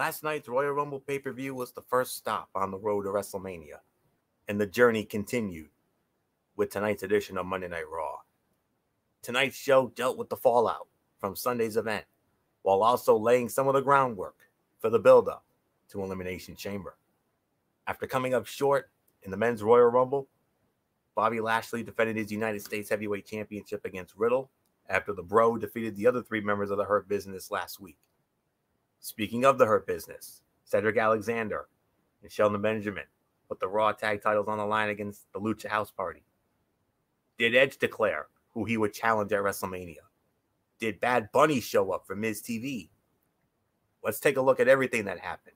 Last night's Royal Rumble pay-per-view was the first stop on the road to WrestleMania, and the journey continued with tonight's edition of Monday Night Raw. Tonight's show dealt with the fallout from Sunday's event, while also laying some of the groundwork for the build-up to Elimination Chamber. After coming up short in the men's Royal Rumble, Bobby Lashley defended his United States Heavyweight Championship against Riddle after the Bro defeated the other three members of the Hurt Business last week. Speaking of the Hurt Business, Cedric Alexander and Shelton Benjamin put the Raw tag titles on the line against the Lucha House Party. Did Edge declare who he would challenge at WrestleMania? Did Bad Bunny show up for Miz TV? Let's take a look at everything that happened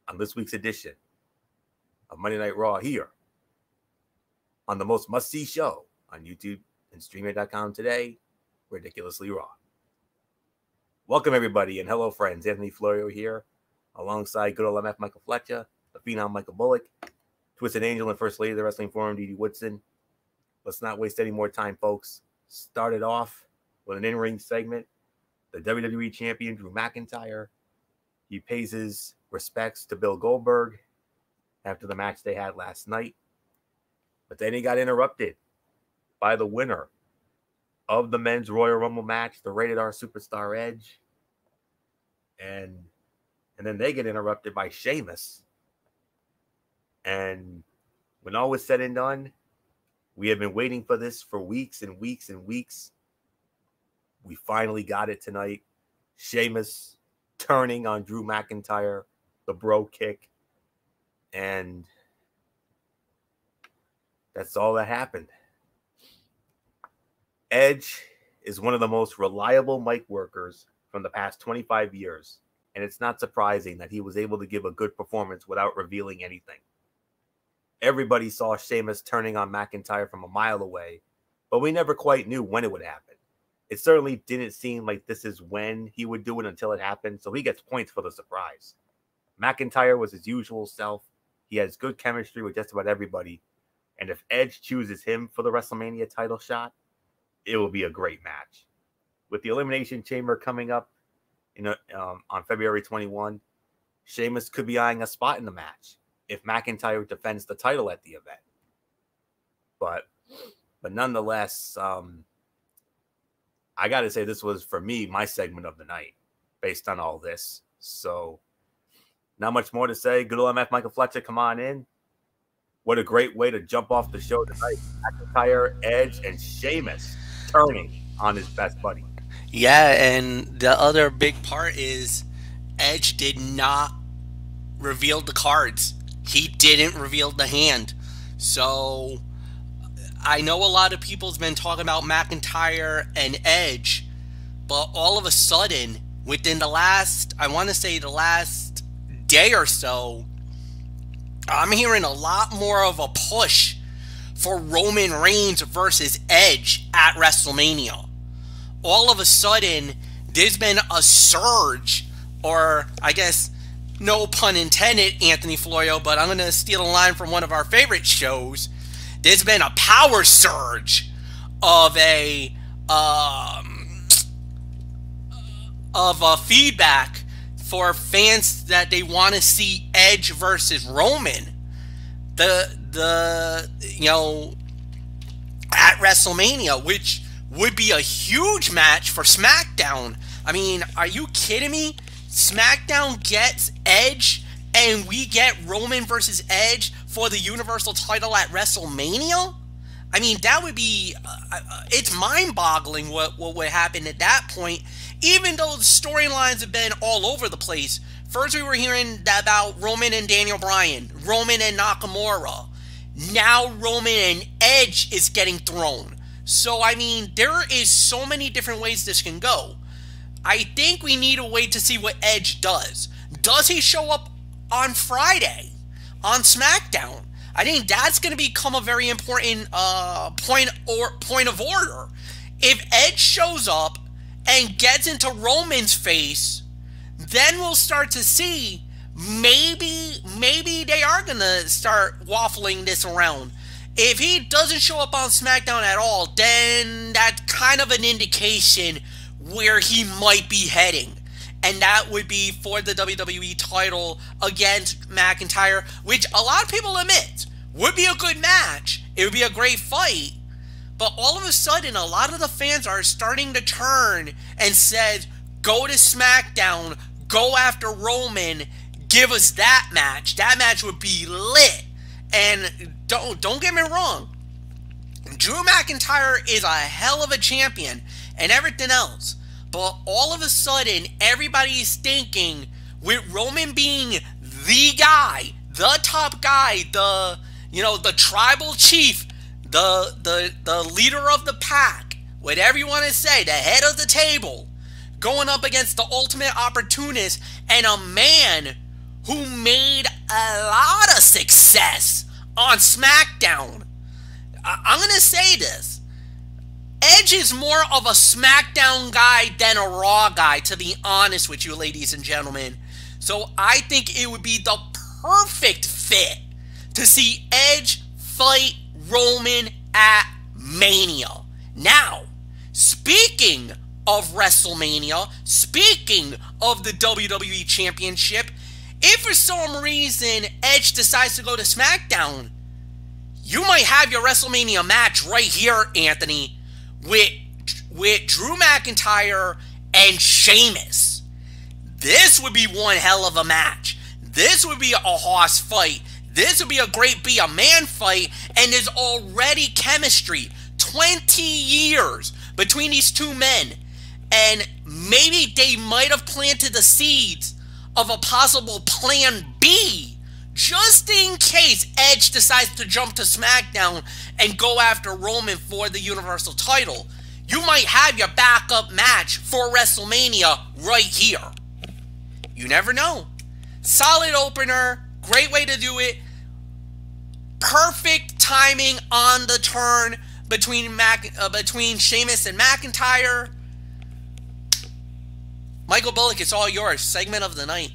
on this week's edition of Monday Night Raw here on the most must-see show on YouTube and StreamYard.com today, Ridiculously Raw. Welcome, everybody, and hello, friends. Anthony Florio here, alongside good old MF Michael Fletcher, the Phenom Michael Bullock, Twisted Angel, and First Lady of the Wrestling Forum, Dee Dee Woodson. Let's not waste any more time, folks. Started off with an in-ring segment. The WWE Champion, Drew McIntyre, he pays his respects to Bill Goldberg after the match they had last night. But then he got interrupted by the winner of the men's Royal Rumble match, the Rated R Superstar Edge. And then they get interrupted by Sheamus. And when all was said and done, we have been waiting for this for weeks and weeks and weeks. We finally got it tonight. Sheamus turning on Drew McIntyre, the bro kick. And that's all that happened. Edge is one of the most reliable mic workers from the past 25 years, and it's not surprising that he was able to give a good performance without revealing anything. Everybody saw Sheamus turning on McIntyre from a mile away, but we never quite knew when it would happen. It certainly didn't seem like this is when he would do it until it happened, so he gets points for the surprise. McIntyre was his usual self. He has good chemistry with just about everybody, and if Edge chooses him for the WrestleMania title shot, it will be a great match. With the Elimination Chamber coming up on February 21, Sheamus could be eyeing a spot in the match if McIntyre defends the title at the event. But nonetheless, I got to say this was, for me, my segment of the night based on all this. So not much more to say. Good old MF Michael Fletcher, come on in. What a great way to jump off the show tonight. McIntyre, Edge, and Sheamus turning on his best buddy. Yeah, and the other big part is Edge did not reveal the cards. He didn't reveal the hand. So I know a lot of people's been talking about McIntyre and Edge, but all of a sudden, within the last, I want to say the last day or so, I'm hearing a lot more of a push for Roman Reigns versus Edge at WrestleMania. All of a sudden, there's been a surge, or I guess, no pun intended, Anthony Florio, but I'm going to steal a line from one of our favorite shows. There's been a power surge of a feedback for fans that they want to see Edge versus Roman. At WrestleMania, which would be a huge match for SmackDown. I mean, are you kidding me? SmackDown gets Edge, and we get Roman versus Edge for the Universal title at WrestleMania? I mean, that would be... it's mind-boggling what would happen at that point, even though the storylines have been all over the place. First, we were hearing about Roman and Daniel Bryan, Roman and Nakamura. Now Roman and Edge is getting thrown. So, I mean, there is so many different ways this can go. I think we need to wait to see what Edge does. Does he show up on Friday on SmackDown? I think that's going to become a very important point of order. If Edge shows up and gets into Roman's face, then we'll start to see maybe they are going to start waffling this around. If he doesn't show up on SmackDown at all, then that's kind of an indication where he might be heading. and that would be for the WWE title against McIntyre, which a lot of people admit would be a good match. It would be a great fight. But all of a sudden, a lot of the fans are starting to turn and said, go to SmackDown, go after Roman, give us that match. That match would be lit. And don't get me wrong, Drew McIntyre is a hell of a champion and everything else. But all of a sudden, everybody is thinking, with Roman being the guy, the top guy, the tribal chief, the leader of the pack, whatever you want to say, the head of the table, going up against the ultimate opportunist and a man who made a lot of success on SmackDown. I'm going to say this. Edge is more of a SmackDown guy than a Raw guy, to be honest with you, ladies and gentlemen. So I think it would be the perfect fit to see Edge fight Roman at Mania. Now, speaking of WrestleMania, speaking of the WWE Championship, if for some reason Edge decides to go to SmackDown, you might have your WrestleMania match right here, Anthony, with Drew McIntyre and Sheamus. This would be one hell of a match. This would be a horse fight. This would be be a man fight, and there's already chemistry. 20 years between these two men, and maybe they might have planted the seeds of a possible plan B, just in case Edge decides to jump to SmackDown and go after Roman for the Universal title. You might have your backup match for WrestleMania right here. You never know. Solid opener, great way to do it. Perfect timing on the turn between Sheamus and McIntyre. Michael Bullock, it's all yours. Segment of the night.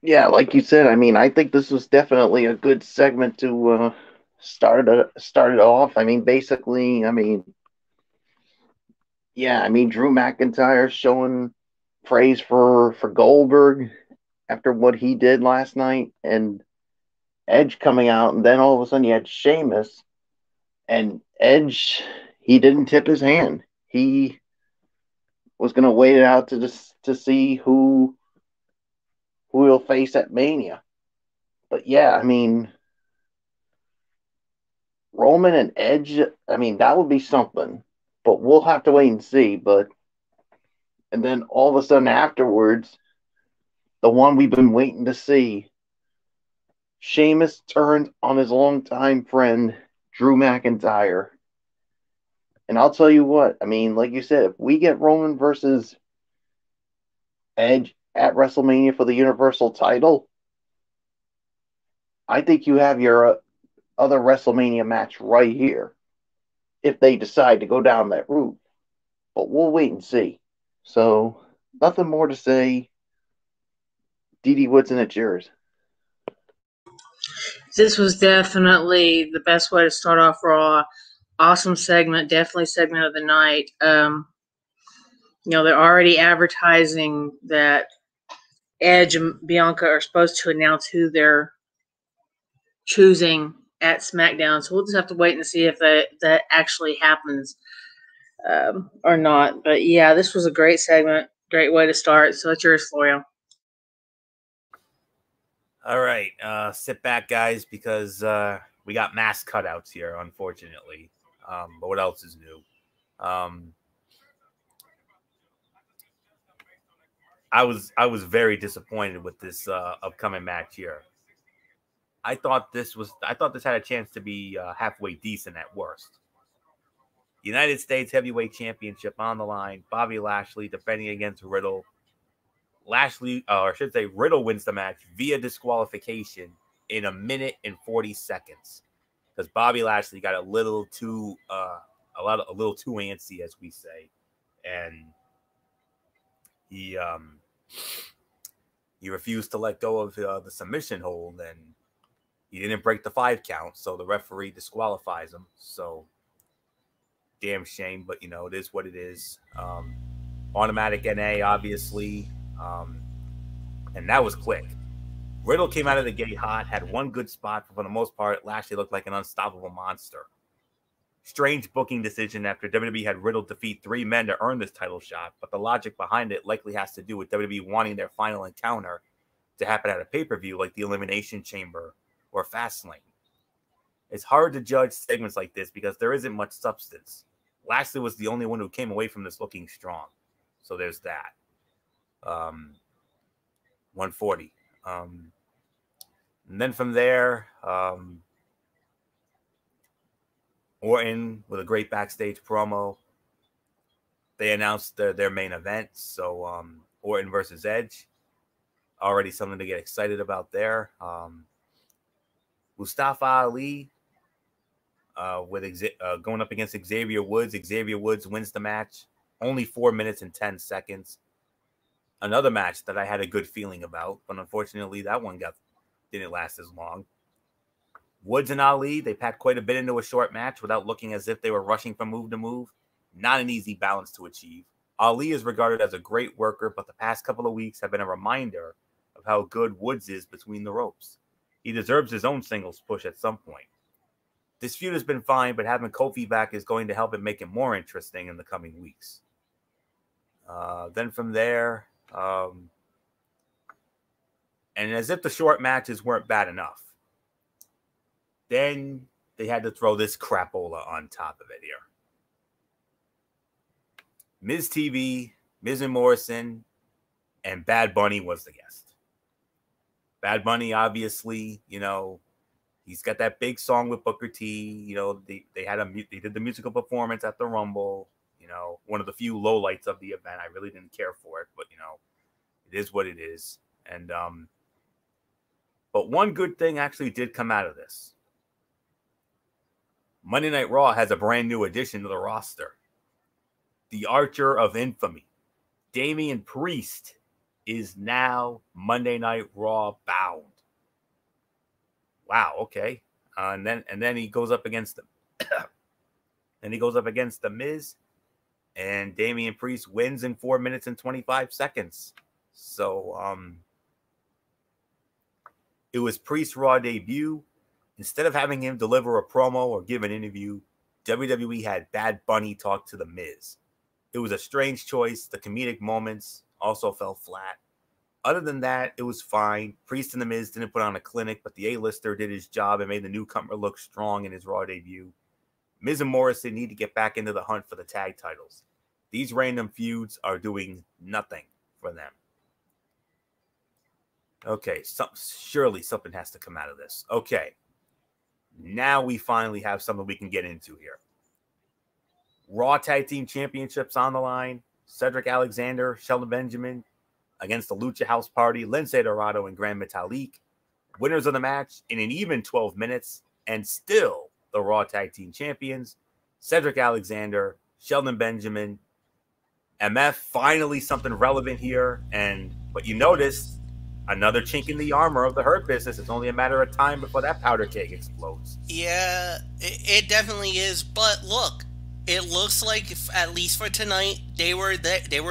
Yeah, like you said, I mean, I think this was definitely a good segment to start it off. I mean, basically, Drew McIntyre showing praise for Goldberg after what he did last night, and Edge coming out, and then all of a sudden you had Sheamus, and Edge, he didn't tip his hand. He was going to wait it out to see who he'll face at Mania. But yeah, I mean, Roman and Edge, I mean, that would be something. But we'll have to wait and see. And then all of a sudden afterwards, the one we've been waiting to see, Sheamus turns on his longtime friend, Drew McIntyre. And I'll tell you what, I mean, like you said, if we get Roman versus Edge at WrestleMania for the Universal title, I think you have your other WrestleMania match right here if they decide to go down that route. But we'll wait and see. So, nothing more to say. D.D. Woodson, it's yours. This was definitely the best way to start off Raw. Awesome segment, definitely segment of the night. They're already advertising that Edge and Bianca are supposed to announce who they're choosing at SmackDown. So we'll just have to wait and see if that actually happens or not. But yeah, this was a great segment, great way to start. So it's yours, Florio. All right, sit back, guys, because we got mass cutouts here, unfortunately. But what else is new? I was very disappointed with this upcoming match here. I thought this had a chance to be halfway decent at worst. United States Heavyweight Championship on the line. Bobby Lashley defending against Riddle. Riddle wins the match via disqualification in 1 minute and 40 seconds because Bobby Lashley got a little too antsy, as we say, and he refused to let go of the submission hold, and He didn't break the 5 count, so the referee disqualifies him. So, damn shame, but, it is what it is. Automatic NA, obviously. And that was quick. Riddle came out of the gate hot, had one good spot, but for the most part, Lashley looked like an unstoppable monster. Strange booking decision after WWE had Riddle defeat 3 men to earn this title shot, but the logic behind it likely has to do with WWE wanting their final encounter to happen at a pay-per-view like the Elimination Chamber or Fastlane. It's hard to judge segments like this because there isn't much substance. Lashley was the only one who came away from this looking strong. So there's that. 140. And then from there, Orton with a great backstage promo. They announced their main event. So Orton versus Edge. Already something to get excited about there. Mustafa Ali with going up against Xavier Woods. Xavier Woods wins the match. Only 4 minutes and 10 seconds. Another match that I had a good feeling about, but unfortunately that one didn't last as long. Woods and Ali, they packed quite a bit into a short match without looking as if they were rushing from move to move. Not an easy balance to achieve. Ali is regarded as a great worker, but the past couple of weeks have been a reminder of how good Woods is between the ropes. He deserves his own singles push at some point. This feud has been fine, but having Kofi back is going to help it make it more interesting in the coming weeks. Then from there, and as if the short matches weren't bad enough, then they had to throw this crapola on top of it here. Miz TV, Miz and Morrison, and Bad Bunny was the guest. Bad Bunny, obviously, he's got that big song with Booker T. They did the musical performance at the Rumble. One of the few lowlights of the event. I really didn't care for it, but it is what it is. And but one good thing actually did come out of this. Monday Night Raw has a brand new addition to the roster. The Archer of Infamy, Damian Priest, is now Monday Night Raw bound. Wow, okay. And then he goes up against them. Then he goes up against the Miz. And Damian Priest wins in 4 minutes and 25 seconds. So it was Priest's Raw debut. Instead of having him deliver a promo or give an interview, WWE had Bad Bunny talk to the Miz. It was a strange choice. The comedic moments also fell flat. Other than that, it was fine. Priest and the Miz didn't put on a clinic, but the A-lister did his job and made the newcomer look strong in his Raw debut. Miz and Morrison need to get back into the hunt for the tag titles. These random feuds are doing nothing for them. Okay, surely something has to come out of this. Okay, now we finally have something we can get into here. Raw Tag Team Championships on the line. Cedric Alexander, Shelton Benjamin against the Lucha House Party, Lince Dorado and Grand Metalik. Winners of the match in an even 12 minutes, and still the Raw Tag Team Champions, Cedric Alexander, Shelton Benjamin, MF. Finally something relevant here. But you notice another chink in the armor of the Hurt Business. It's only a matter of time before that powder keg explodes. Yeah, it definitely is. But look, it looks like, at least for tonight, they were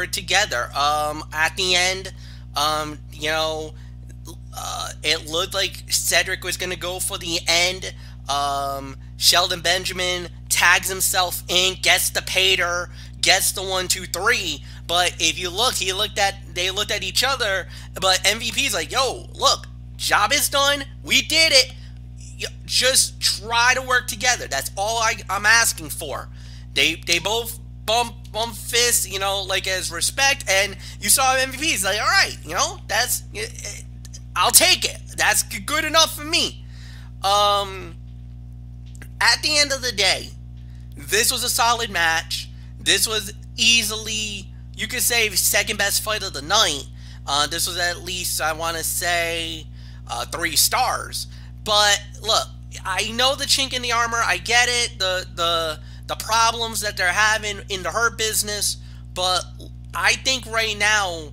together. At the end, it looked like Cedric was going to go for the end. Shelton Benjamin tags himself in, gets the Pater, gets the 1, 2, 3. But if you look, they looked at each other. But MVP's like, yo, look, job is done. We did it. Just try to work together. That's all I'm asking for. They both bump fists, like as respect. And you saw MVP's like, all right, that's, I'll take it. That's good enough for me. At the end of the day, this was a solid match. This was easily, you could say, second best fight of the night. This was at least, I want to say, 3 stars. But look, I know the chink in the armor. I get it. The problems that they're having in the Hurt Business. But I think right now,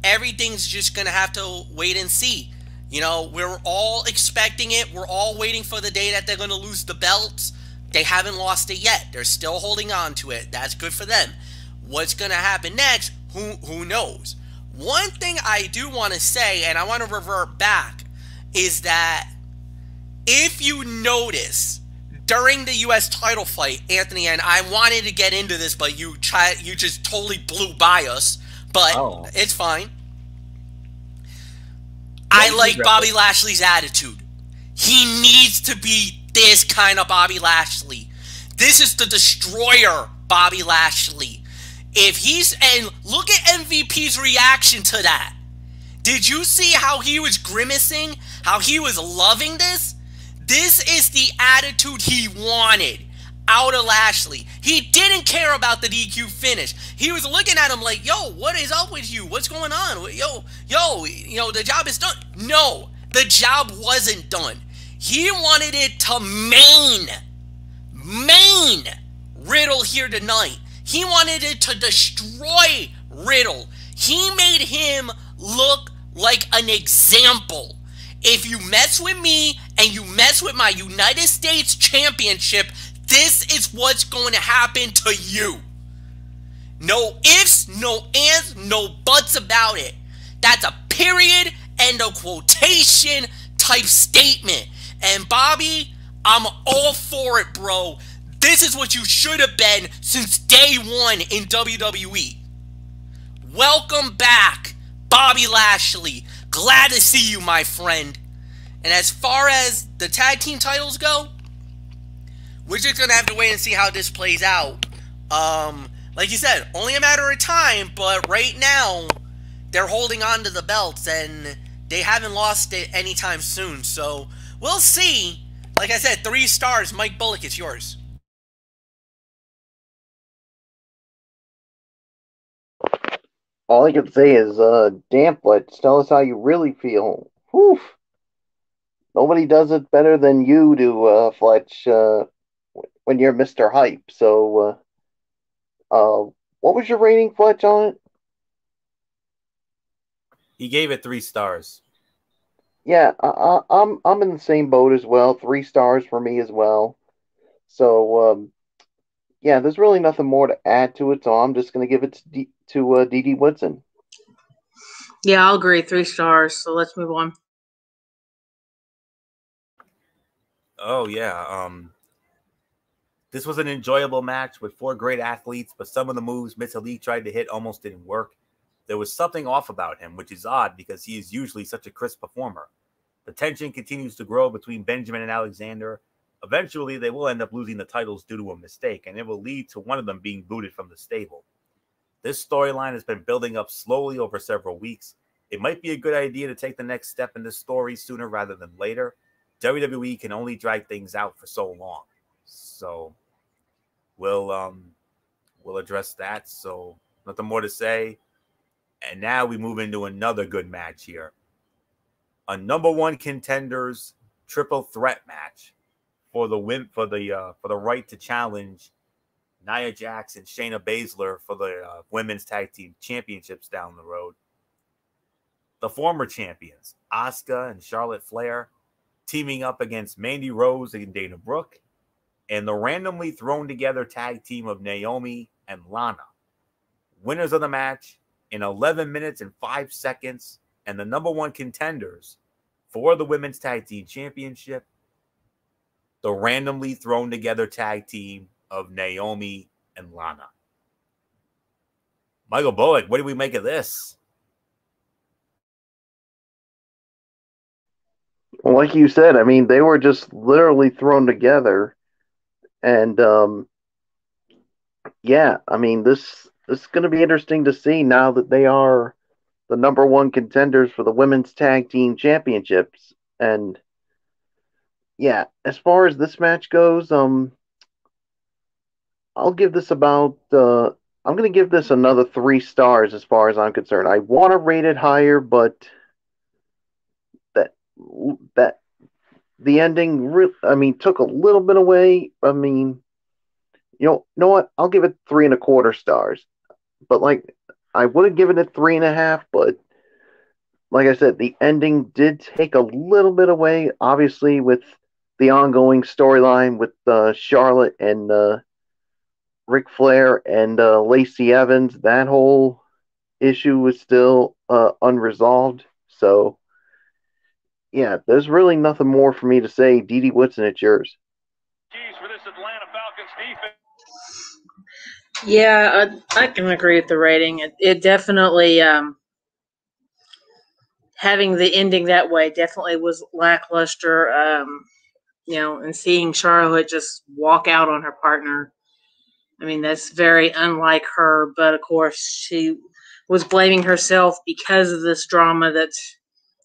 everything's just going to have to wait and see. You know, we're all expecting it. We're all waiting for the day that they're going to lose the belts. They haven't lost it yet. They're still holding on to it. That's good for them. What's going to happen next? Who knows? One thing I do want to say, and I want to revert back, is that if you notice during the U.S. title fight, Anthony, and I wanted to get into this, but you just totally blew by us, but it's fine. I like Bobby Lashley's attitude. He needs to be this kind of Bobby Lashley. This is the destroyer Bobby Lashley. And look at MVP's reaction to that. Did you see how he was grimacing? How he was loving this? This is the attitude he wanted out of Lashley. He didn't care about the DQ finish. He was looking at him like, yo, what is up with you? What's going on? Yo, you know, the job is done. No, the job wasn't done. He wanted it to main Riddle here tonight. He wanted it to destroy Riddle. He made him look like an example. If you mess with me and you mess with my United States Championship, this is what's going to happen to you. No ifs, no ands, no buts about it. That's a period and a quotation type statement. And Bobby, I'm all for it, bro. This is what you should have been since day one in WWE. Welcome back, Bobby Lashley. Glad to see you, my friend. And as far as the tag team titles go, we're just going to have to wait and see how this plays out. Like you said, only a matter of time, but right now, they're holding on to the belts, and they haven't lost it anytime soon. So, we'll see. Like I said, 3 stars. Mike Bullock, it's yours. All I can say is, damn, Fletch, tell us how you really feel. Whew. Nobody does it better than you do, Fletch, when you're Mr. Hype. So, what was your rating, Fletch, on it? He gave it 3 stars. Yeah, I'm in the same boat as well. 3 stars for me as well. So, yeah, there's really nothing more to add to it, so I'm just going to give it to D.D. Woodson. Yeah, I'll agree. 3 stars. So let's move on. Oh, yeah. This was an enjoyable match with 4 great athletes, but some of the moves Miz Ali tried to hit almost didn't work. There was something off about him, which is odd because he is usually such a crisp performer. The tension continues to grow between Benjamin and Alexander. Eventually, they will end up losing the titles due to a mistake, and it will lead to one of them being booted from the stable. This storyline has been building up slowly over several weeks. It might be a good idea to take the next step in this story sooner rather than later. WWE can only drag things out for so long. So we'll address that. So nothing more to say. And now we move into another good match here. A number 1 contenders triple threat match for the right to challenge Nia Jax and Shayna Baszler for the women's tag team championships down the road. The former champions, Asuka and Charlotte Flair, teaming up against Mandy Rose and Dana Brooke, and the randomly thrown together tag team of Naomi and Lana. Winners of the match in 11 minutes and 5 seconds, and the number 1 contenders for the women's tag team championship, the randomly thrown together tag team of Naomi and Lana. Michael Bullock, what do we make of this? Well, like you said, I mean, they were just literally thrown together. And, yeah, I mean, this is going to be interesting to see now that they are the number 1 contenders for the women's tag team championships. And, yeah, as far as this match goes, I'll give this about, I'm going to give this another 3 stars as far as I'm concerned. I want to rate it higher, but that the ending, took a little bit away. I mean, you know what? I'll give it 3.25 stars. But, like, I would have given it 3.5, but like I said, the ending did take a little bit away, obviously, with the ongoing storyline with Charlotte and Ric Flair and Lacey Evans. That whole issue was still unresolved. So, yeah, there's really nothing more for me to say. Dee Whitson, it's yours. For this Atlanta Falcons defense. Yeah, I can agree with the rating. It definitely, having the ending that way definitely was lackluster. And seeing Charlotte just walk out on her partner. I mean, that's very unlike her, but of course she was blaming herself because of this drama that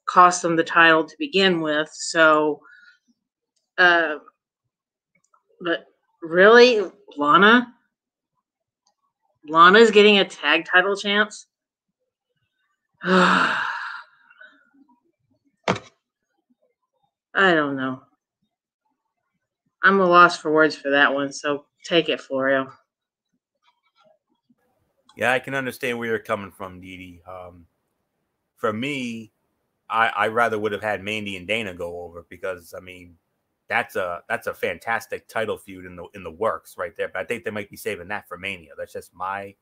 cost them the title to begin with. So, but really, Lana's getting a tag title chance? I don't know. I'm a loss for words for that one, so take it, Florio. Yeah, I can understand where you're coming from, Dee. For me, I rather would have had Mandy and Dana go over because, I mean, that's a fantastic title feud in the works right there. But I think they might be saving that for Mania. That's just my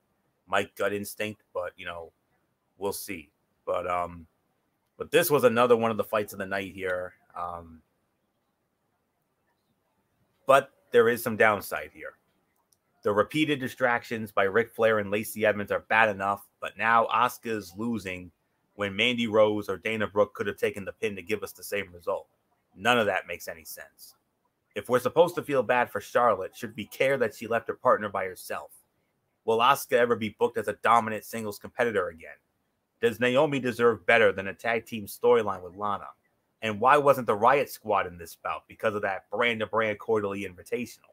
gut instinct, but we'll see. But this was another one of the fights of the night here. But there is some downside here. The repeated distractions by Ric Flair and Lacey Evans are bad enough, but now Asuka is losing when Mandy Rose or Dana Brooke could have taken the pin to give us the same result. None of that makes any sense. If we're supposed to feel bad for Charlotte, should we care that she left her partner by herself? Will Asuka ever be booked as a dominant singles competitor again? Does Naomi deserve better than a tag team storyline with Lana? And why wasn't the Riot Squad in this bout? Because of that brand-to-brand quarterly invitational.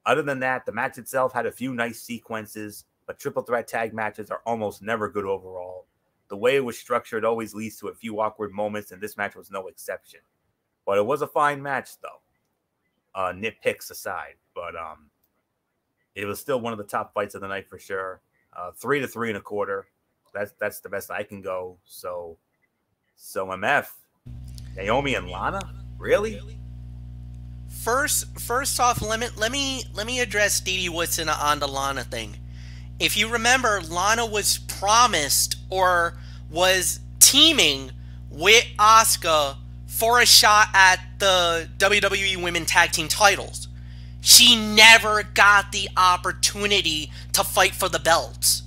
Other than that, the match itself had a few nice sequences, but triple threat tag matches are almost never good overall. The way it was structured always leads to a few awkward moments, and this match was no exception. But it was a fine match, though. Nitpicks aside, but it was still one of the top fights of the night for sure. 3 to 3 1/4. That's the best I can go. So MF, Naomi and Lana, really? First off, let me address Dee Whitson on the Lana thing. If you remember, Lana was promised or was teaming with Asuka for a shot at the WWE Women Tag Team titles. She never got the opportunity to fight for the belts.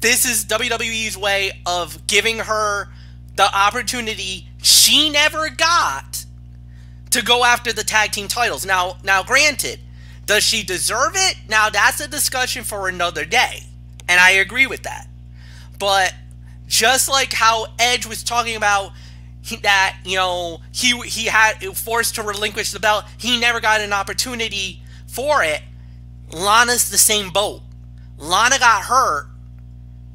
This is WWE's way of giving her the opportunity she never got to go after the tag team titles. Now granted, does she deserve it? Now that's a discussion for another day, and I agree with that. But just like how Edge was talking about that, he had forced to relinquish the belt, he never got an opportunity for it. Lana's the same boat. Lana got hurt,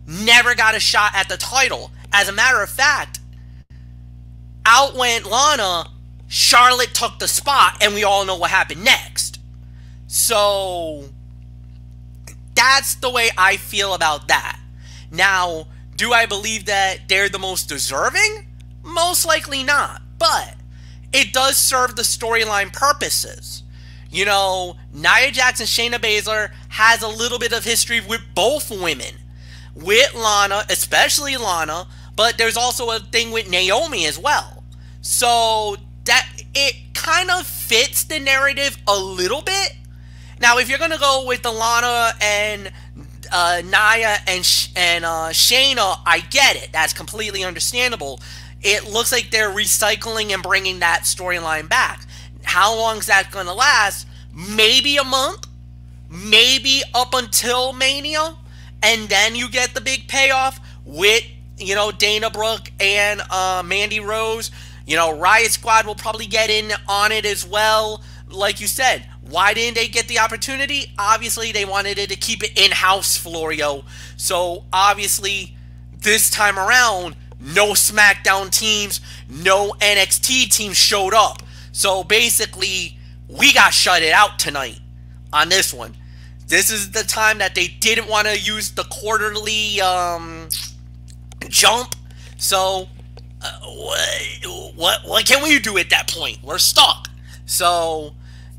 never got a shot at the title. As a matter of fact, out went Lana, Charlotte took the spot, and we all know what happened next. So that's the way I feel about that. Now, do I believe that they're the most deserving? Most likely not, but it does serve the storyline purposes. Nia Jax and Shayna Baszler has a little bit of history with both women. With Lana, especially Lana, but there's also a thing with Naomi as well. So that it kind of fits the narrative a little bit. Now, if you're going to go with the Lana and Nia and Shayna, I get it. That's completely understandable. It looks like they're recycling and bringing that storyline back. How long is that going to last? Maybe a month. Maybe up until Mania. And then you get the big payoff with, Dana Brooke and Mandy Rose. Riot Squad will probably get in on it as well. Like you said, why didn't they get the opportunity? Obviously, they wanted to keep it in-house, Florio. So, obviously, this time around, no SmackDown teams, no NXT teams showed up. So, basically, we got shutted out tonight on this one. This is the time that they didn't want to use the quarterly jump So, what can we do at that point? We're stuck. So,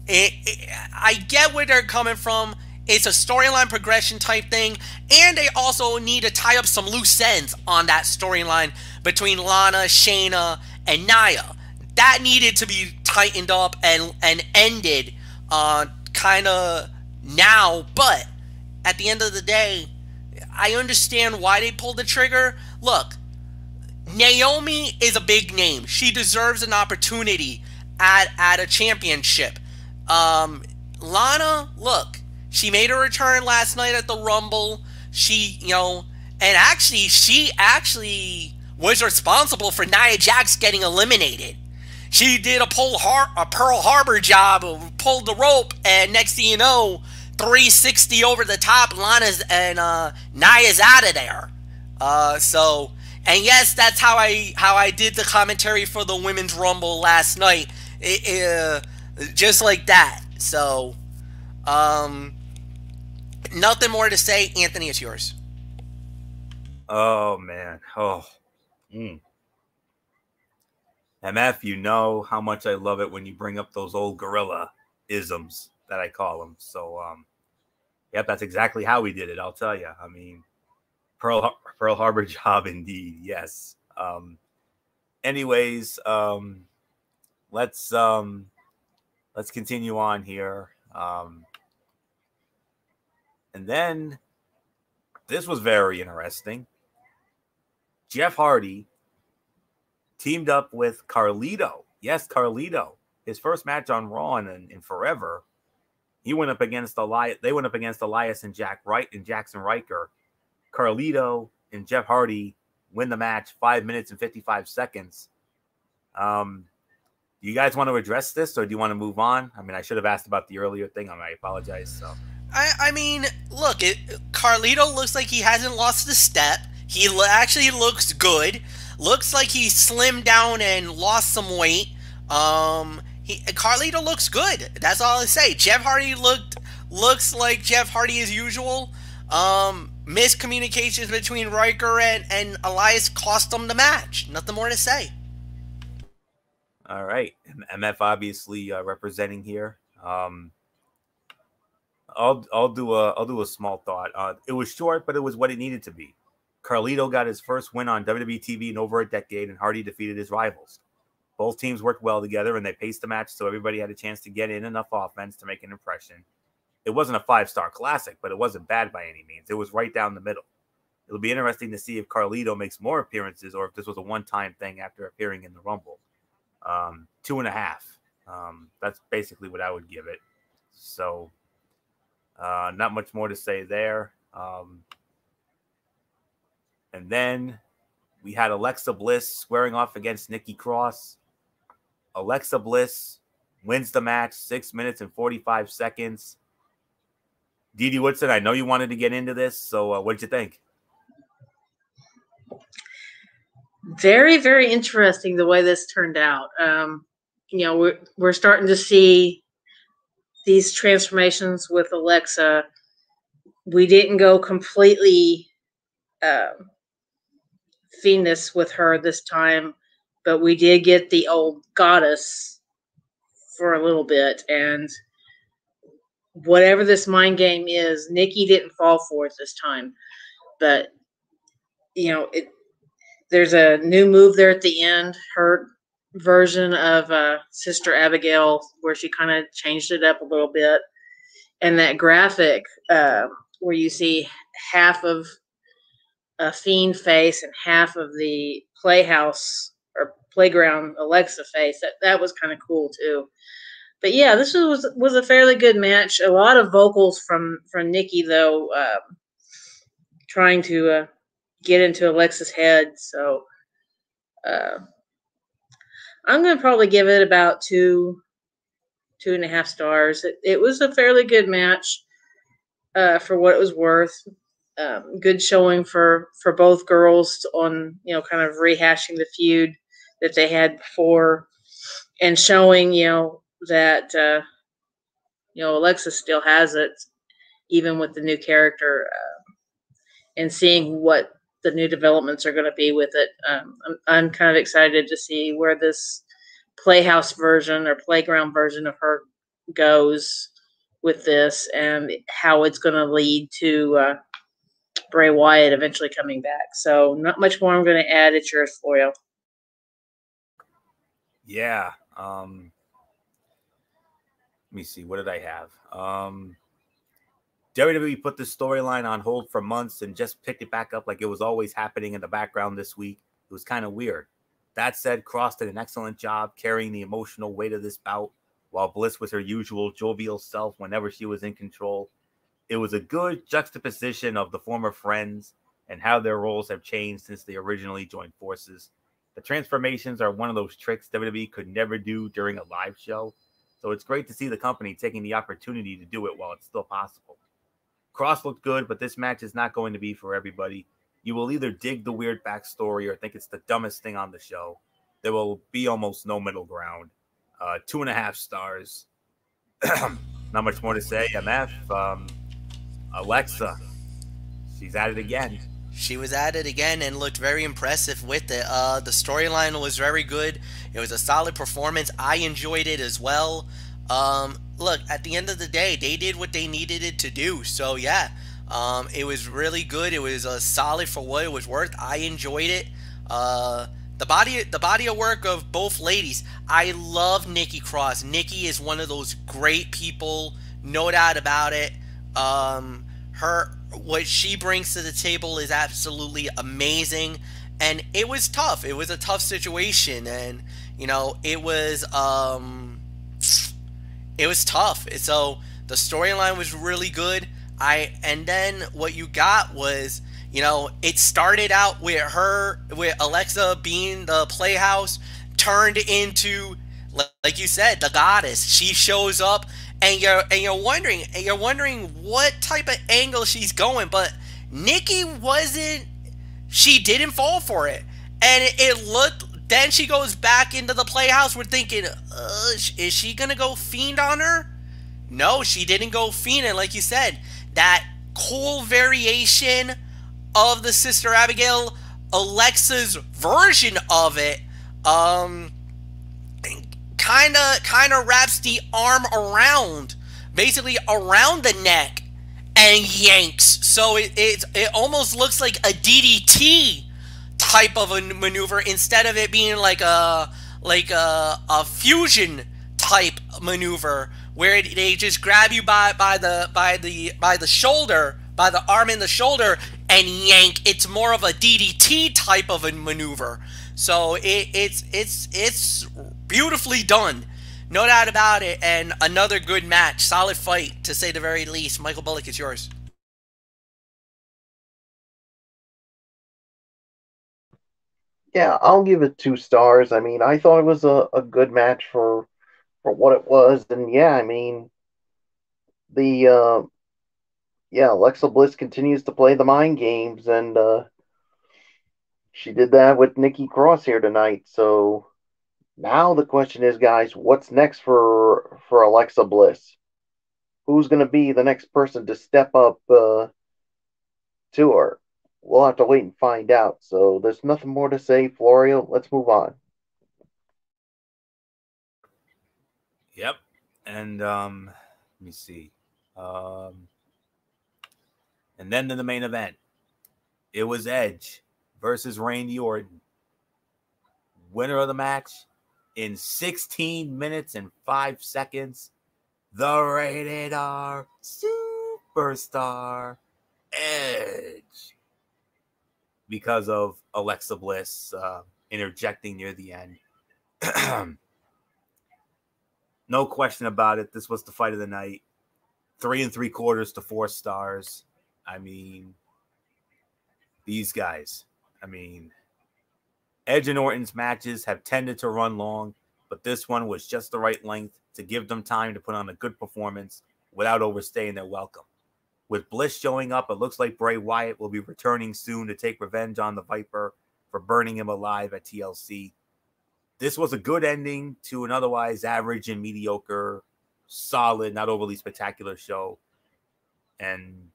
I get where they're coming from. It's a storyline progression type thing, and they also need to tie up some loose ends on that storyline between Lana, Shayna, and Nia. That needed to be tightened up and ended kind of now, but at the end of the day, I understand why they pulled the trigger. Look, Naomi is a big name. She deserves an opportunity at a championship. Lana, look, she made a return last night at the Rumble. She was responsible for Nia Jax getting eliminated. She did a Pearl Harbor job, pulled the rope, and next thing you know, 360 over the top, Lana's and Nia's out of there. And yes, that's how I did the commentary for the Women's Rumble last night. Just like that. So, nothing more to say. Anthony, it's yours. Oh, man. Oh. MF, you know how much I love it when you bring up those old gorilla isms that I call them. So, yep, that's exactly how we did it. I'll tell you. I mean, Pearl Harbor job indeed. Yes. Anyways, let's continue on here. And then this was very interesting. Jeff Hardy teamed up with Carlito. Yes, Carlito. His first match on Raw in forever. He went up against Elias. They went up against Elias and Jackson Riker. Carlito and Jeff Hardy win the match 5 minutes and 55 seconds. Do you guys want to address this, or do you want to move on? I mean, I should have asked about the earlier thing. I apologize. So, I mean, look, Carlito looks like he hasn't lost a step. He actually looks good. Looks like he slimmed down and lost some weight. Carlito looks good. That's all I say. Jeff Hardy looks like Jeff Hardy as usual. Miscommunications between Riker and Elias cost them the match. Nothing more to say. All right, MF obviously representing here. I'll do a small thought. It was short, but it was what it needed to be. Carlito got his first win on WWE TV in over a decade, and Hardy defeated his rivals. Both teams worked well together, and they paced the match so everybody had a chance to get in enough offense to make an impression. It wasn't a 5-star classic, but it wasn't bad by any means. It was right down the middle. It'll be interesting to see if Carlito makes more appearances or if this was a one-time thing after appearing in the Rumble. 2.5. That's basically what I would give it. So, not much more to say there. And then we had Alexa Bliss squaring off against Nikki Cross. Alexa Bliss wins the match 6 minutes and 45 seconds. Didi Woodson, I know you wanted to get into this, so what did you think? Very, very interesting the way this turned out. We're starting to see these transformations with Alexa. We didn't go completely Venus with her this time, but we did get the old goddess for a little bit, and whatever this mind game is, Nikki didn't fall for it this time. But there's a new move there at the end, her version of Sister Abigail, where she kind of changed it up a little bit, and that graphic where you see half of a Fiend face and half of the Playhouse or Playground Alexa face. That was kind of cool too. But yeah, this was a fairly good match. A lot of vocals from Nikki though, trying to get into Alexa's head. So I'm gonna probably give it about 2.5 stars. It was a fairly good match for what it was worth. Good showing for both girls on, kind of rehashing the feud that they had before, and showing, that, Alexa still has it, even with the new character, and seeing what the new developments are going to be with it. I'm kind of excited to see where this playhouse version or playground version of her goes with this, and how it's going to lead to Bray Wyatt eventually coming back. So not much more I'm going to add. It's yours, Florio. Yeah. Let me see. What did I have? WWE put this storyline on hold for months and just picked it back up like it was always happening in the background this week. It was kind of weird. That said, Cross did an excellent job carrying the emotional weight of this bout, while Bliss was her usual jovial self whenever she was in control. It was a good juxtaposition of the former friends and how their roles have changed since they originally joined forces. The transformations are one of those tricks WWE could never do during a live show, so it's great to see the company taking the opportunity to do it while it's still possible. Cross looked good, but this match is not going to be for everybody. You will either dig the weird backstory or think it's the dumbest thing on the show. There will be almost no middle ground. 2.5 stars. Not much more to say. MF, Alexa, she's at it again. She was at it again and looked very impressive with it. The storyline was very good. It was a solid performance. I enjoyed it as well. Look, at the end of the day, they did what they needed it to do. So, yeah, it was really good. It was solid for what it was worth. I enjoyed it. The body of work of both ladies. I love Nikki Cross. Nikki is one of those great people, no doubt about it. What she brings to the table is absolutely amazing, and it was tough. It was a tough situation, and it was tough. So the storyline was really good. And then what you got was, it started out with Alexa being the playhouse, turned into, like you said, the goddess. She shows up, and you're wondering what type of angle she's going, but Nikki she didn't fall for it, and it looked. Then she goes back into the playhouse. We're thinking, is she gonna go Fiend on her? No, she didn't go Fiend, and like you said, that cool variation of the Sister Abigail, Alexa's version of it, kind of wraps the arm around the neck and yanks. So it almost looks like a DDT type of a maneuver instead of it being like a fusion type maneuver where they just grab you by the shoulder, by the arm and the shoulder, and yank. It's more of a DDT type of a maneuver. So it's beautifully done, no doubt about it, and another good match, solid fight to say the very least. Michael Bullock, it's yours. Yeah, I'll give it 2 stars. I mean, I thought it was a good match for what it was, and yeah, I mean, Alexa Bliss continues to play the mind games, and she did that with Nikki Cross here tonight. So now the question is, guys, what's next for Alexa Bliss? Who's going to be the next person to step up to her? We'll have to wait and find out. So there's nothing more to say, Florio. Let's move on. Yep. And let me see. And then in the main event, it was Edge versus Randy Orton. Winner of the match in 16 minutes and 5 seconds, the Rated R Superstar Edge. Because of Alexa Bliss interjecting near the end. No question about it. This was the fight of the night. 3 3/4 to 4 stars. I mean, these guys. I mean, Edge and Orton's matches have tended to run long, but this one was just the right length to give them time to put on a good performance without overstaying their welcome. With Bliss showing up, it looks like Bray Wyatt will be returning soon to take revenge on the Viper for burning him alive at TLC. This was a good ending to an otherwise average and mediocre, solid, not overly spectacular show. And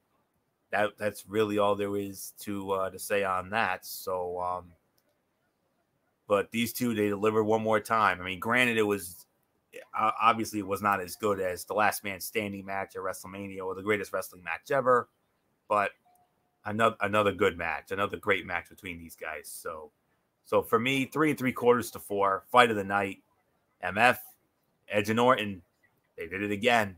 that's really all there is to say on that. So, but these two, they delivered one more time. I mean, granted, it was obviously it was not as good as the Last Man Standing match at WrestleMania or the greatest wrestling match ever, but another good match, another great match between these guys. So for me, 3 3/4 to 4, fight of the night. MF, Edge and Orton, they did it again.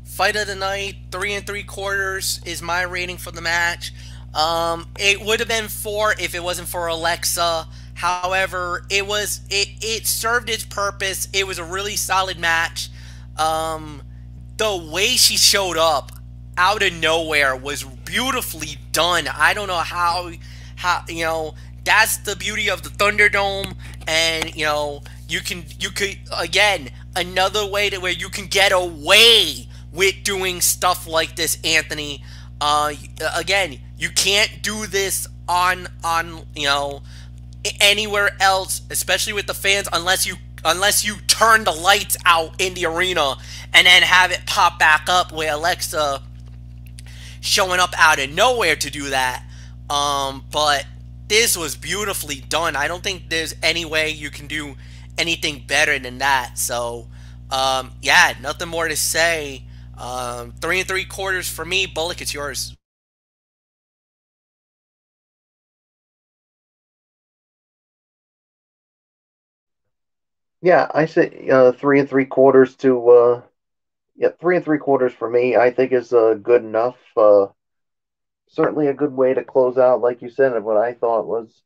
Fight of the night, 3 3/4 is my rating for the match. It would have been 4 if it wasn't for Alexa. However, it served its purpose. It was a really solid match. The way she showed up out of nowhere was beautifully done. I don't know how that's the beauty of the Thunderdome, and you could again, another way to where you can get away with doing stuff like this, Anthony. Again, you can't do this on anywhere else, especially with the fans, unless you turn the lights out in the arena and then have it pop back up with Alexa showing up out of nowhere to do that. But this was beautifully done. I don't think there's any way you can do anything better than that. So, yeah, nothing more to say. 3 3/4 for me. Bullock, it's yours. Yeah, I say 3 3/4 to 3 3/4 for me. I think is good enough. Certainly a good way to close out, like you said, what I thought was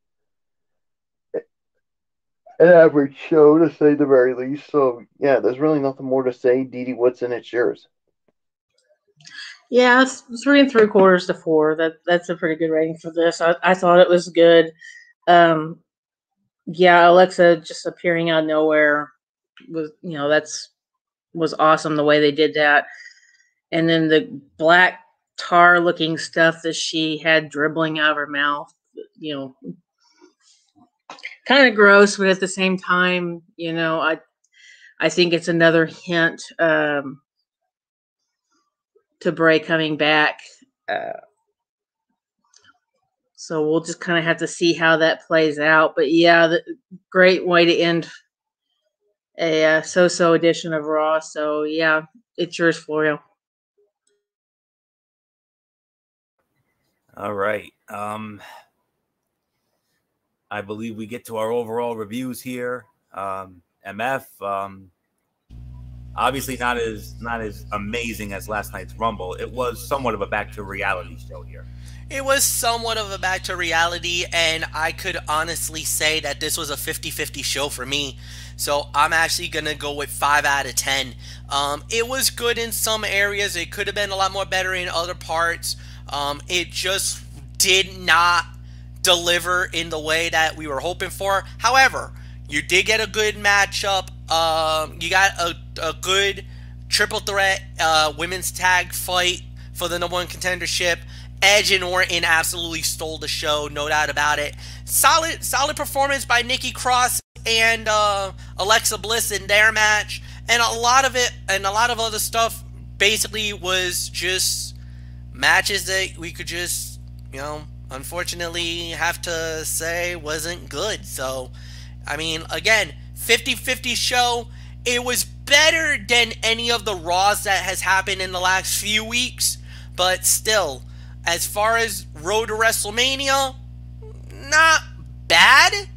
an average show, to say the very least. So yeah, there's really nothing more to say. Didi Woodson, it's yours. Yeah, it's 3 3/4 to 4. That's a pretty good rating for this. I thought it was good. Yeah, Alexa just appearing out of nowhere was awesome the way they did that. And then the black tar looking stuff that she had dribbling out of her mouth, kind of gross, but at the same time, I think it's another hint to Bray coming back. So we'll just kind of have to see how that plays out. But yeah, great way to end a so-so edition of Raw. So yeah, it's yours, Florio. All right. I believe we get to our overall reviews here. MF, obviously not as amazing as last night's Rumble. It was somewhat of a back to reality show here. It was somewhat of a back to reality, and I could honestly say that this was a 50-50 show for me. So I'm actually going to go with 5 out of 10. It was good in some areas. It could have been a lot more better in other parts. It just did not deliver in the way that we were hoping for. However, you did get a good matchup. You got a good triple threat women's tag fight for the #1 contendership. Edge and Orton absolutely stole the show, no doubt about it. Solid performance by Nikki Cross and Alexa Bliss in their match, and a lot of it and a lot of other stuff basically was just matches that we could just, unfortunately have to say wasn't good. So, I mean, again, 50-50 show. It was better than any of the Raws that has happened in the last few weeks, but still, as far as Road to WrestleMania, not bad,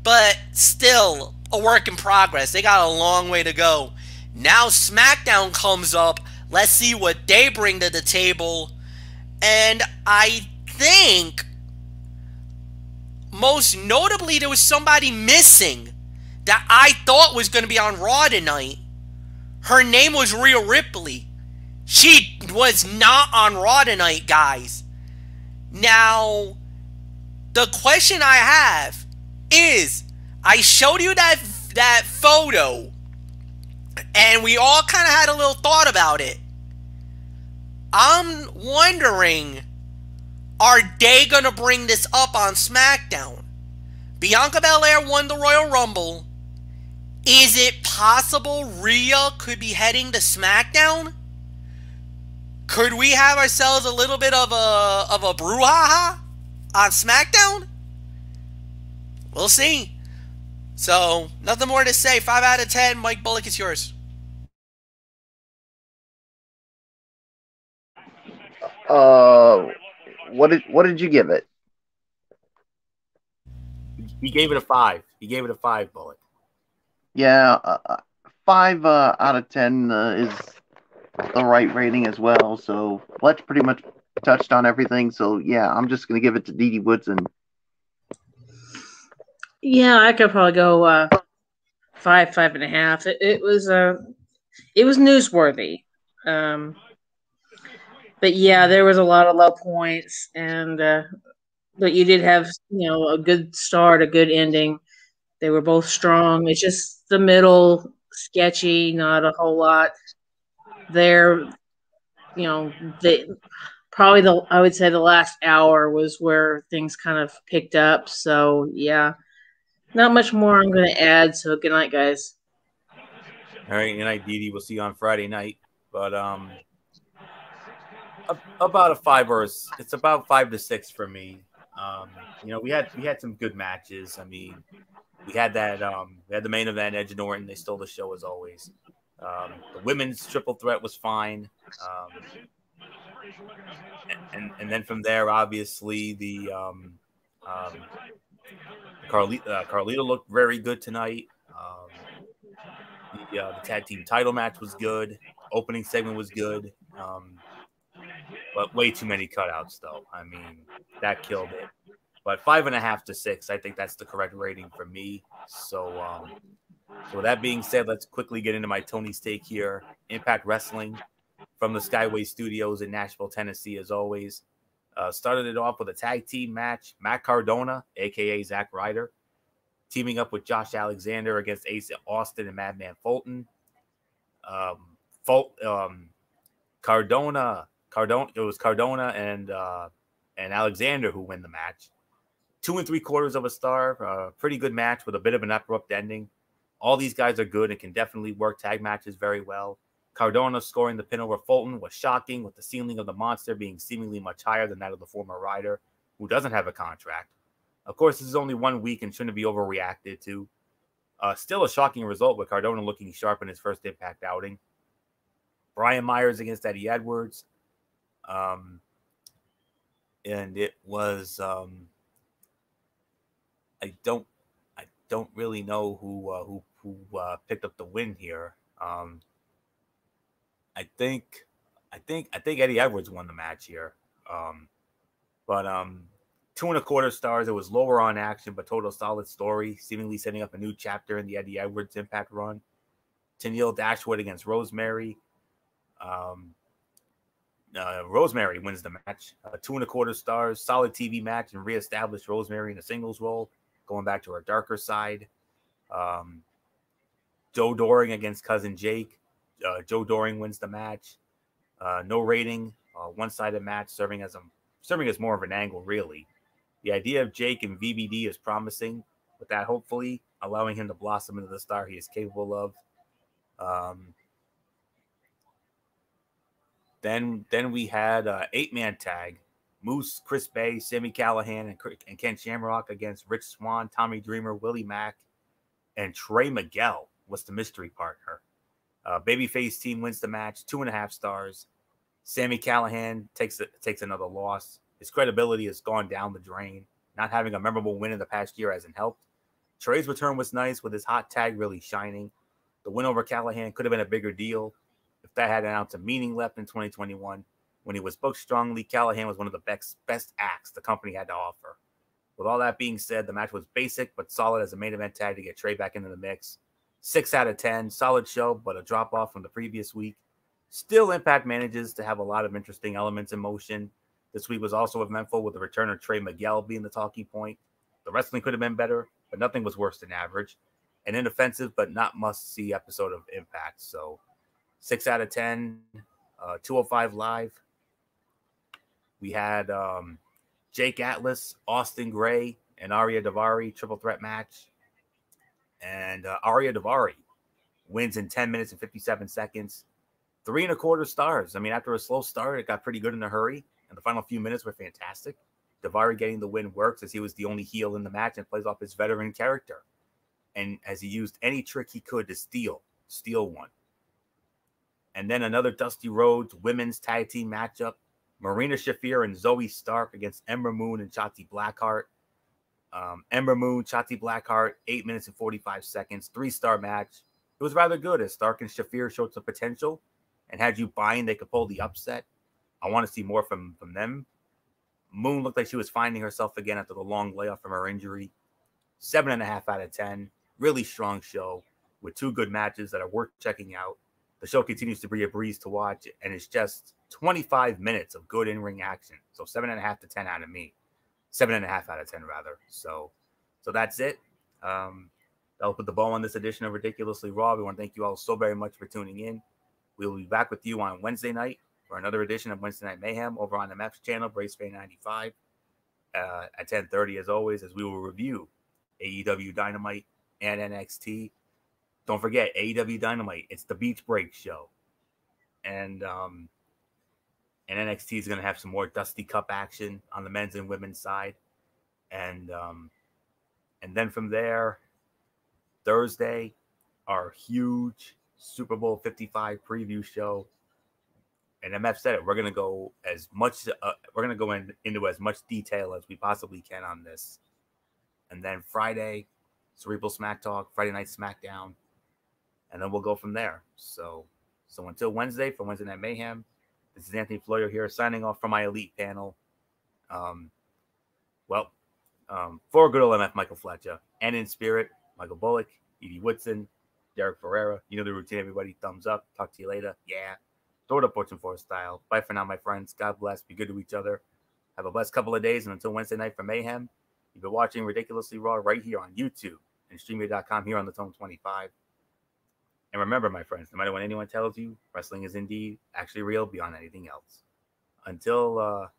but still a work in progress. They got a long way to go. Now SmackDown comes up. Let's see what they bring to the table. And I think, most notably, there was somebody missing that I thought was going to be on Raw tonight. Her name was Rhea Ripley. She was not on Raw tonight, guys. Now, the question I have is, I showed you that photo, and we all kind of had a little thought about it. I'm wondering, are they going to bring this up on SmackDown? Bianca Belair won the Royal Rumble. Is it possible Rhea could be heading to SmackDown? Could we have ourselves a little bit of a brouhaha on SmackDown? We'll see. So, nothing more to say. 5 out of 10. Mike Bullock, it's yours. What did you give it? He gave it a 5. He gave it a 5, Bullock. Yeah, 5 out of 10 is the right rating as well. So Fletch pretty much touched on everything. So yeah, I'm just gonna give it to Dee Dee Woodson. Yeah, I could probably go 5.5. It was newsworthy. But yeah, there was a lot of low points, and but you did have a good start, a good ending. They were both strong. It's just the middle sketchy, not a whole lot there. They probably I would say the last hour was where things kind of picked up. So yeah, not much more I'm going to add. So good night, guys. All right, good night, Dee Dee. We'll see you on Friday night. But about a 5 it's about 5 to 6 for me. We had some good matches. I mean, we had the main event, Edge and Orton. They stole the show as always. The women's triple threat was fine. And then from there, obviously, the Carlito looked very good tonight. The tag team title match was good. Opening segment was good. But way too many cutouts, though. I mean, that killed it. But 5.5 to 6, I think that's the correct rating for me. So with that being said, let's quickly get into my Tony's take here. Impact Wrestling from the Skyway Studios in Nashville, Tennessee, as always. Started it off with a tag team match. Matt Cardona, a.k.a. Zack Ryder, teaming up with Josh Alexander against Ace Austin and Madman Fulton. It was Cardona and Alexander who win the match. 2 3/4 of a star. Pretty good match with a bit of an abrupt ending. All these guys are good and can definitely work tag matches very well. Cardona scoring the pin over Fulton was shocking, with the ceiling of the monster being seemingly much higher than that of the former Ryder, who doesn't have a contract. Of course, this is only 1 week and shouldn't be overreacted to. Still a shocking result with Cardona looking sharp in his first Impact outing. Brian Myers against Eddie Edwards. And it was I don't really know who picked up the win here. I think Eddie Edwards won the match here. But 2 1/4 stars. It was lower on action, but total solid story, seemingly setting up a new chapter in the Eddie Edwards Impact run. Tenille Dashwood against Rosemary. Rosemary wins the match. 2 1/4 stars. Solid TV match and reestablished Rosemary in a singles role, going back to her darker side. Joe Doring against Cousin Jake. Joe Doring wins the match. No rating. One-sided match, serving as more of an angle, really. The idea of Jake and VVD is promising, with that hopefully allowing him to blossom into the star he is capable of. Then we had 8-man tag. Moose, Chris Bay, Sami Callihan, and Ken Shamrock against Rich Swann, Tommy Dreamer, Willie Mack, and Trey Miguel was the mystery partner. Babyface team wins the match, 2.5 stars. Sami Callihan takes another loss. His credibility has gone down the drain. Not having a memorable win in the past year hasn't helped. Trey's return was nice, with his hot tag really shining. The win over Callihan could have been a bigger deal if that had an ounce of meaning left in 2021. When he was booked strongly, Callihan was one of the best acts the company had to offer. With all that being said, the match was basic but solid as a main event tag to get Trey back into the mix. 6 out of 10, solid show, but a drop off from the previous week. Still, Impact manages to have a lot of interesting elements in motion. This week was also eventful, with the return of Trey Miguel being the talking point. The wrestling could have been better, but nothing was worse than average. An inoffensive but not must-see episode of Impact. So 6 out of 10, 205 Live. We had Jake Atlas, Austin Gray, and Arya Daivari triple threat match. And Arya Daivari wins in 10 minutes and 57 seconds. 3 1/4 stars. I mean, after a slow start, it got pretty good in a hurry, and the final few minutes were fantastic. Daivari getting the win works as he was the only heel in the match and plays off his veteran character. And as he used any trick he could to steal one. And then another Dusty Rhodes women's tag team matchup. Marina Shafir and Zoe Stark against Ember Moon and Shotzi Blackheart. Ember Moon, Shotzi Blackheart, 8 minutes and 45 seconds, 3-star match. It was rather good as Stark and Shafir showed some potential and had you buying they could pull the upset. I want to see more from them. Moon looked like she was finding herself again after the long layoff from her injury. 7.5 out of 10. Really strong show with 2 good matches that are worth checking out. The show continues to be a breeze to watch, and it's just 25 minutes of good in-ring action. So 7.5 to 10 out of me. 7.5 out of 10, rather. So that's it. That'll put the bow on this edition of Ridiculously Raw. We want to thank you all so very much for tuning in. We will be back with you on Wednesday night for another edition of Wednesday Night Mayhem over on the MF's channel, BraceFay 95, at 10:30 as always, as we will review AEW Dynamite and NXT. Don't forget, AEW Dynamite, it's the Beach Break show. And NXT is going to have some more Dusty Cup action on the men's and women's side. And then from there, Thursday, our huge Super Bowl 55 preview show. And MF said it. We're going to go as much. We're going to go into as much detail as we possibly can on this. And then Friday, Cerebral Smack Talk, Friday Night SmackDown, and then we'll go from there. So until Wednesday for Wednesday Night Mayhem, this is Anthony Florio here signing off from my elite panel. For good old MF Michael Fletcher, and in spirit, Michael Bullock, Edie Woodson, Derek Ferreira. You know the routine, everybody. Thumbs up. Talk to you later. Yeah. Throw it up Fortune 4 style. Bye for now, my friends. God bless. Be good to each other. Have a blessed couple of days. And until Wednesday night for Mayhem, you've been watching Ridiculously Raw right here on YouTube and StreamYard.com here on the Tone 25. And remember, my friends, no matter what anyone tells you, wrestling is indeed actually real beyond anything else. Until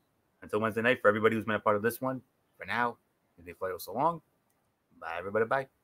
Wednesday night, for everybody who's been a part of this one, for now, Anthony Florio, so long. Bye, everybody. Bye.